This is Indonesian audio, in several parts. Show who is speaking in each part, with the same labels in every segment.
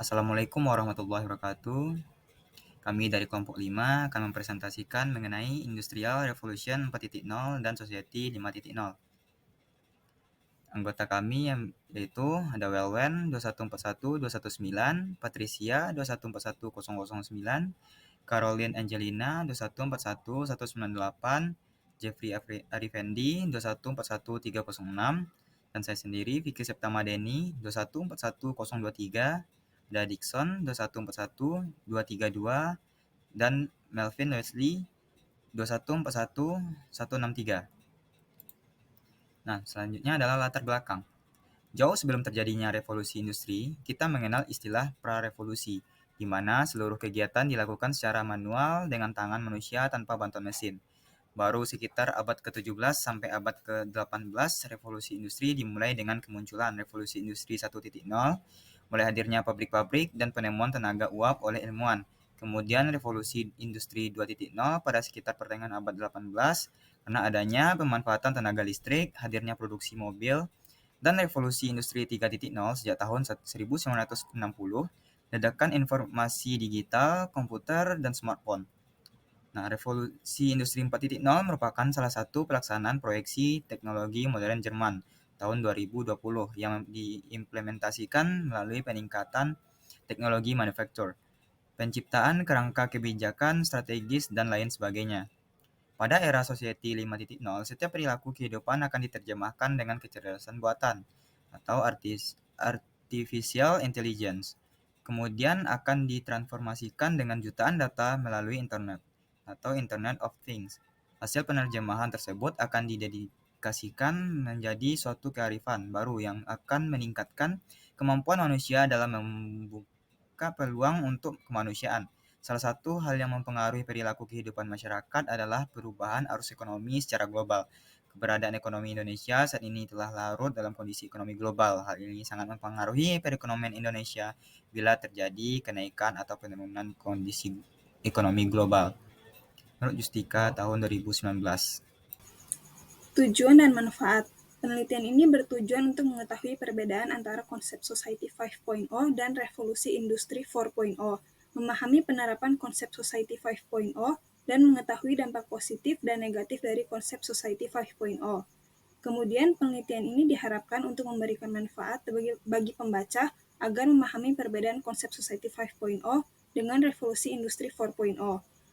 Speaker 1: Assalamualaikum warahmatullahi wabarakatuh. Kami dari kelompok 5 akan mempresentasikan mengenai Industrial Revolution 4.0 dan Society 5.0. Anggota kami yaitu ada Welwen 2141219, Patricia 2141009, Caroline Angelina 2141198, Jeffrey Arifendi 2141306, dan saya sendiri Vicky Septama Deni 2141023, ada Dixon 2141232, dan Melvin Wesley 2141163. Nah, selanjutnya adalah latar belakang. Jauh sebelum terjadinya revolusi industri, kita mengenal istilah prarevolusi, di mana seluruh kegiatan dilakukan secara manual dengan tangan manusia tanpa bantuan mesin. Baru sekitar abad ke-17 sampai abad ke-18, revolusi industri dimulai dengan kemunculan revolusi industri 1.0, mulai hadirnya pabrik-pabrik dan penemuan tenaga uap oleh ilmuwan. Kemudian revolusi industri 2.0 pada sekitar pertengahan abad 18 karena adanya pemanfaatan tenaga listrik, hadirnya produksi mobil, dan revolusi industri 3.0 sejak tahun 1960, ledakan informasi digital, komputer, dan smartphone. Nah, revolusi industri 4.0 merupakan salah satu pelaksanaan proyeksi teknologi modern Jerman tahun 2020 yang diimplementasikan melalui peningkatan teknologi manufaktur, penciptaan kerangka kebijakan strategis, dan lain sebagainya. Pada era Society 5.0, setiap perilaku kehidupan akan diterjemahkan dengan kecerdasan buatan atau artificial intelligence. Kemudian akan ditransformasikan dengan jutaan data melalui internet atau Internet of Things. Hasil penerjemahan tersebut akan didedikasikan menjadi suatu kearifan baru yang akan meningkatkan kemampuan manusia dalam membuka peluang untuk kemanusiaan. Salah satu hal yang mempengaruhi perilaku kehidupan masyarakat adalah perubahan arus ekonomi secara global. Keberadaan ekonomi Indonesia saat ini telah larut dalam kondisi ekonomi global. Hal ini sangat mempengaruhi perekonomian Indonesia bila terjadi kenaikan atau penurunan kondisi ekonomi global. Menurut Justika tahun 2019.
Speaker 2: Tujuan dan manfaat. Penelitian ini bertujuan untuk mengetahui perbedaan antara konsep Society 5.0 dan revolusi industri 4.0, memahami penerapan konsep Society 5.0, dan mengetahui dampak positif dan negatif dari konsep Society 5.0. Kemudian, penelitian ini diharapkan untuk memberikan manfaat bagi pembaca agar memahami perbedaan konsep Society 5.0 dengan revolusi industri 4.0,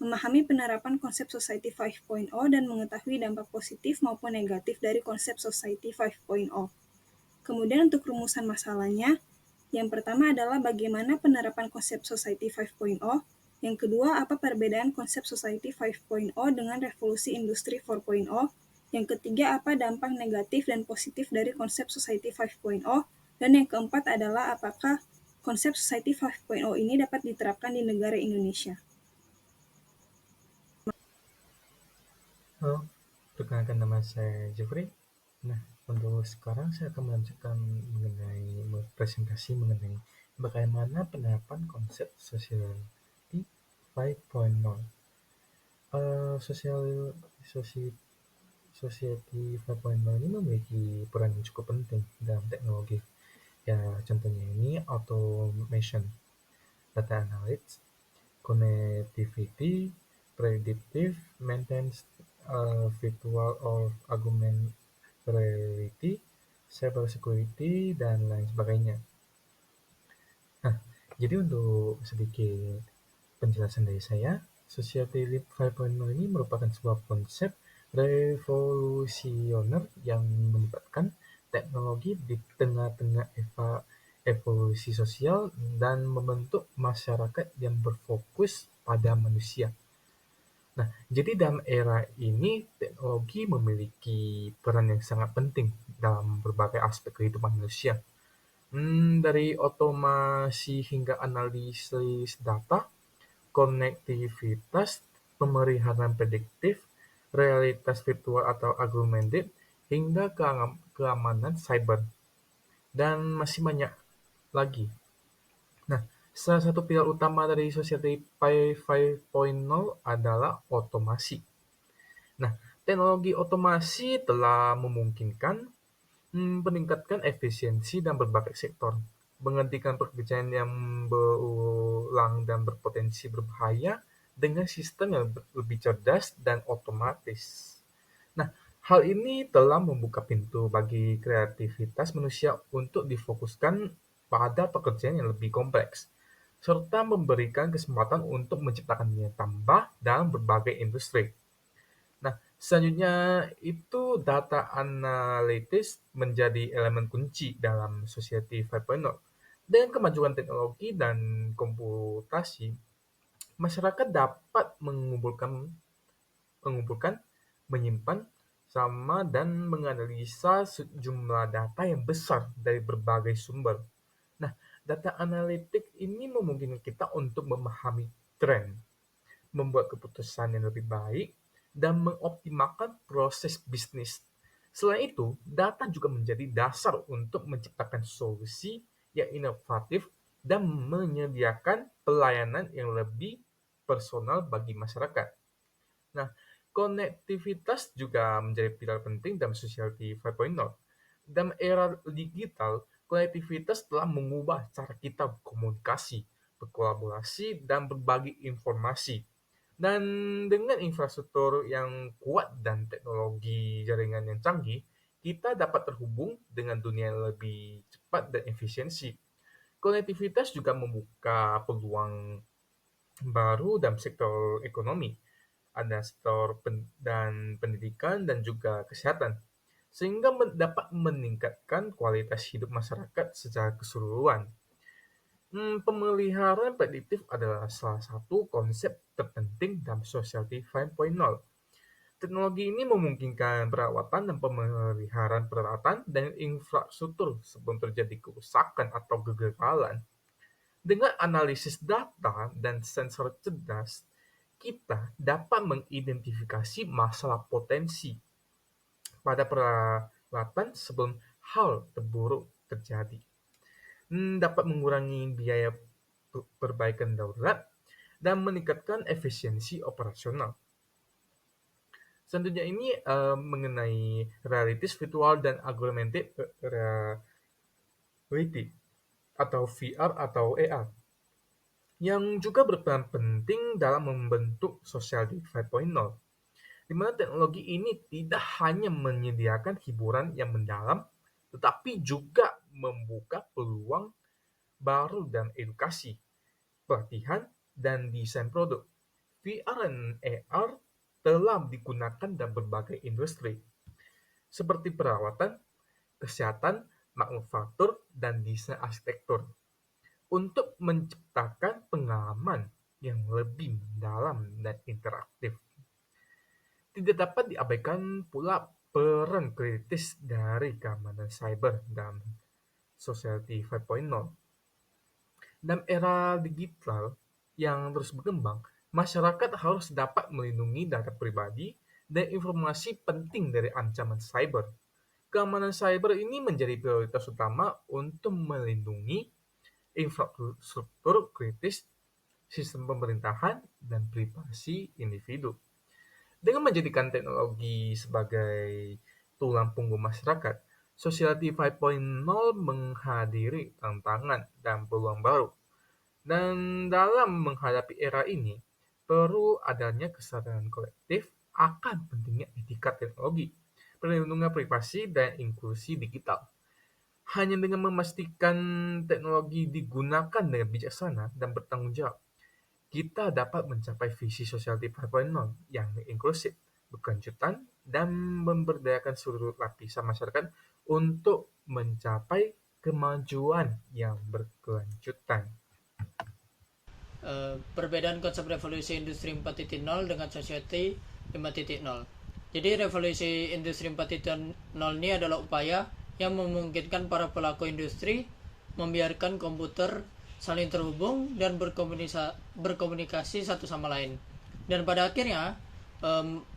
Speaker 2: memahami penerapan konsep Society 5.0 dan mengetahui dampak positif maupun negatif dari konsep Society 5.0. Kemudian untuk rumusan masalahnya, yang pertama adalah bagaimana penerapan konsep Society 5.0, yang kedua apa perbedaan konsep Society 5.0 dengan revolusi industri 4.0, yang ketiga apa dampak negatif dan positif dari konsep Society 5.0, dan yang keempat adalah apakah konsep Society 5.0 ini dapat diterapkan di negara Indonesia.
Speaker 3: Halo, perkenalkan nama saya Jeffrey. Nah, untuk sekarang saya akan melanjutkan mengenai presentasi mengenai bagaimana penerapan konsep Society 5.0. Society 5.0 ini memiliki peran yang cukup penting dalam teknologi. Ya, contohnya ini automation, data analytics, connectivity, predictive maintenance, virtual or augmented reality, cyber security, dan lain sebagainya. Nah, jadi untuk sedikit penjelasan dari saya, Society 5.0 ini merupakan sebuah konsep revolusioner yang melibatkan teknologi di tengah-tengah evolusi sosial dan membentuk masyarakat yang berfokus pada manusia. Nah, jadi dalam era ini, teknologi memiliki peran yang sangat penting dalam berbagai aspek kehidupan manusia. Dari otomasi hingga analisis data, konektivitas, pemeliharaan prediktif, realitas virtual atau augmented, hingga keamanan cyber, dan masih banyak lagi. Nah, salah satu pilar utama dari Society 5.0 adalah otomasi. Nah, teknologi otomasi telah memungkinkan meningkatkan efisiensi dan berbagai sektor. menghentikan pekerjaan yang berulang dan berpotensi berbahaya dengan sistem yang lebih cerdas dan otomatis. Nah, hal ini telah membuka pintu bagi kreativitas manusia untuk difokuskan pada pekerjaan yang lebih kompleks, serta memberikan kesempatan untuk menciptakan nilai tambah dalam berbagai industri. Nah, selanjutnya itu data analitis menjadi elemen kunci dalam Society 5.0. Dengan kemajuan teknologi dan komputasi, masyarakat dapat mengumpulkan, menyimpan, sama dan menganalisa sejumlah data yang besar dari berbagai sumber. Nah, data analitik ini memungkinkan kita untuk memahami tren, membuat keputusan yang lebih baik, dan mengoptimalkan proses bisnis. Selain itu, data juga menjadi dasar untuk menciptakan solusi yang inovatif dan menyediakan pelayanan yang lebih personal bagi masyarakat. Nah, konektivitas juga menjadi pilar penting dalam Society 5.0. Dalam era digital, konektivitas telah mengubah cara kita berkomunikasi, berkolaborasi, dan berbagi informasi. Dan dengan infrastruktur yang kuat dan teknologi jaringan yang canggih, kita dapat terhubung dengan dunia yang lebih cepat dan efisiensi. Konektivitas juga membuka peluang baru dalam sektor ekonomi, ada sektor dan pendidikan dan juga kesehatan, sehingga dapat meningkatkan kualitas hidup masyarakat secara keseluruhan. Pemeliharaan prediktif adalah salah satu konsep terpenting dalam Society 5.0. Teknologi ini memungkinkan perawatan dan pemeliharaan peralatan dan infrastruktur sebelum terjadi kerusakan atau kegagalan. Dengan analisis data dan sensor cerdas, kita dapat mengidentifikasi masalah potensi pada peralatan sebelum hal terburuk terjadi. Dapat mengurangi biaya perbaikan darurat dan meningkatkan efisiensi operasional. Selanjutnya ini mengenai realitas virtual dan augmented reality atau VR atau AR, yang juga berperan penting dalam membentuk Society 5.0, di mana teknologi ini tidak hanya menyediakan hiburan yang mendalam, tetapi juga membuka peluang baru dan edukasi, pelatihan, dan desain produk. VR dan AR telah digunakan dalam berbagai industri, seperti perawatan, kesehatan, manufaktur, dan desain arsitektur, untuk menciptakan pengalaman yang lebih mendalam dan interaktif. Tidak dapat diabaikan pula peran kritis dari keamanan cyber dalam Society 5.0. Dalam era digital yang terus berkembang, masyarakat harus dapat melindungi data pribadi dan informasi penting dari ancaman cyber. Keamanan cyber ini menjadi prioritas utama untuk melindungi infrastruktur kritis, sistem pemerintahan, dan privasi individu. Dengan menjadikan teknologi sebagai tulang punggung masyarakat, Society 5.0 menghadiri tantangan dan peluang baru. Dan dalam menghadapi era ini, perlu adanya kesadaran kolektif akan pentingnya etika teknologi, perlindungan privasi, dan inklusi digital. Hanya dengan memastikan teknologi digunakan dengan bijaksana dan bertanggung jawab, kita dapat mencapai visi Society 5.0 yang inklusif, berkelanjutan, dan memberdayakan seluruh lapisan masyarakat untuk mencapai kemajuan yang berkelanjutan.
Speaker 4: Perbedaan konsep revolusi industri 4.0 dengan society 5.0. Jadi revolusi industri 4.0 ini adalah upaya yang memungkinkan para pelaku industri membiarkan komputer saling terhubung dan berkomunikasi satu sama lain, dan pada akhirnya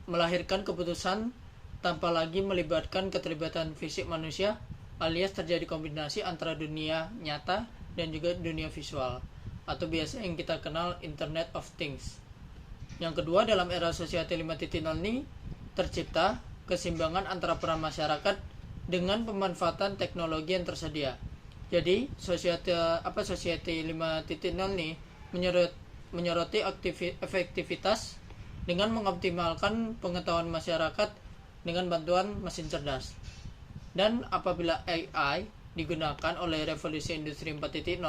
Speaker 4: melahirkan keputusan tanpa lagi melibatkan keterlibatan fisik manusia, alias terjadi kombinasi antara dunia nyata dan juga dunia visual, atau biasa yang kita kenal Internet of Things. Yang kedua, dalam era Society 5.0 ini tercipta keseimbangan antara peran masyarakat dengan pemanfaatan teknologi yang tersedia. Jadi Society 5.0 nih menyoroti efektivitas dengan mengoptimalkan pengetahuan masyarakat dengan bantuan mesin cerdas. Dan apabila AI digunakan oleh revolusi industri 4.0,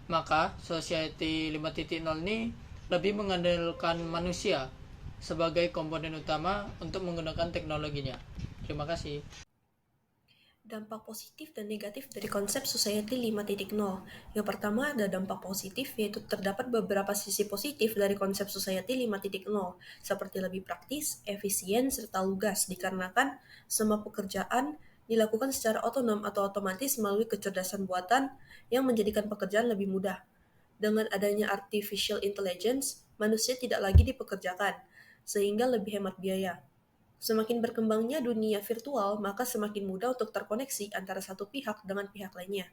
Speaker 4: maka Society 5.0 ini lebih mengandalkan manusia sebagai komponen utama untuk menggunakan teknologinya. Terima kasih.
Speaker 5: Dampak positif dan negatif dari konsep Society 5.0. Yang pertama ada dampak positif, yaitu terdapat beberapa sisi positif dari konsep Society 5.0, seperti lebih praktis, efisien, serta lugas, dikarenakan semua pekerjaan dilakukan secara otonom atau otomatis melalui kecerdasan buatan yang menjadikan pekerjaan lebih mudah. Dengan adanya artificial intelligence, manusia tidak lagi dipekerjakan, sehingga lebih hemat biaya. Semakin berkembangnya dunia virtual, maka semakin mudah untuk terkoneksi antara satu pihak dengan pihak lainnya.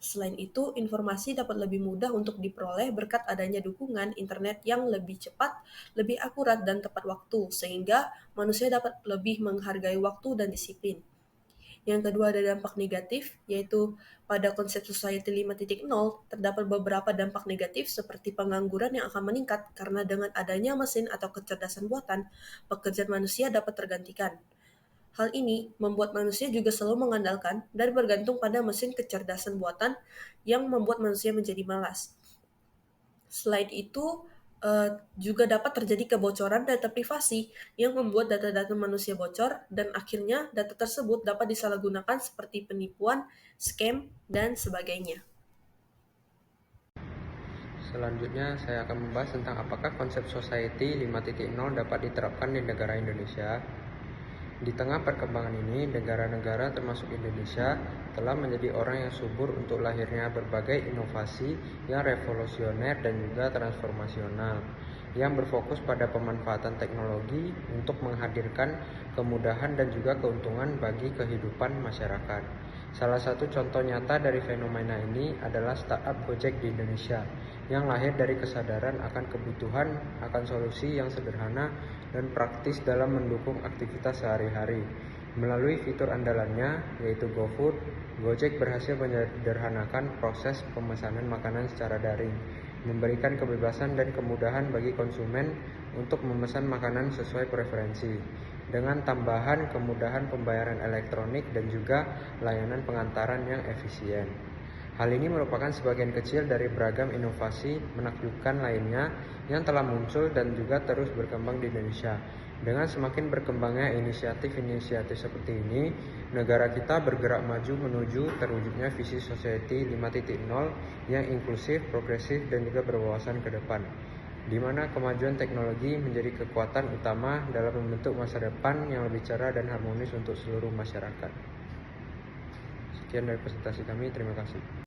Speaker 5: Selain itu, informasi dapat lebih mudah untuk diperoleh berkat adanya dukungan internet yang lebih cepat, lebih akurat, dan tepat waktu, sehingga manusia dapat lebih menghargai waktu dan disiplin. Yang kedua ada dampak negatif, yaitu pada konsep Society 5.0 terdapat beberapa dampak negatif seperti pengangguran yang akan meningkat karena dengan adanya mesin atau kecerdasan buatan, pekerjaan manusia dapat tergantikan. Hal ini membuat manusia juga selalu mengandalkan dan bergantung pada mesin kecerdasan buatan yang membuat manusia menjadi malas. Selain itu, juga dapat terjadi kebocoran data privasi yang membuat data-data manusia bocor dan akhirnya data tersebut dapat disalahgunakan seperti penipuan, scam, dan sebagainya.
Speaker 6: Selanjutnya saya akan membahas tentang apakah konsep Society 5.0 dapat diterapkan di negara Indonesia. Di tengah perkembangan ini, negara-negara termasuk Indonesia telah menjadi orang yang subur untuk lahirnya berbagai inovasi yang revolusioner dan juga transformasional, yang berfokus pada pemanfaatan teknologi untuk menghadirkan kemudahan dan juga keuntungan bagi kehidupan masyarakat. Salah satu contoh nyata dari fenomena ini adalah startup Gojek di Indonesia, yang lahir dari kesadaran akan kebutuhan akan solusi yang sederhana dan praktis dalam mendukung aktivitas sehari-hari. Melalui fitur andalannya, yaitu GoFood, Gojek berhasil menyederhanakan proses pemesanan makanan secara daring, memberikan kebebasan dan kemudahan bagi konsumen untuk memesan makanan sesuai preferensi, dengan tambahan kemudahan pembayaran elektronik dan juga layanan pengantaran yang efisien. Hal ini merupakan sebagian kecil dari beragam inovasi menakjubkan lainnya yang telah muncul dan juga terus berkembang di Indonesia. Dengan semakin berkembangnya inisiatif-inisiatif seperti ini, negara kita bergerak maju menuju terwujudnya visi Society 5.0 yang inklusif, progresif, dan juga berwawasan ke depan, di mana kemajuan teknologi menjadi kekuatan utama dalam membentuk masa depan yang lebih cerah dan harmonis untuk seluruh masyarakat. Sekian dari presentasi kami, terima kasih.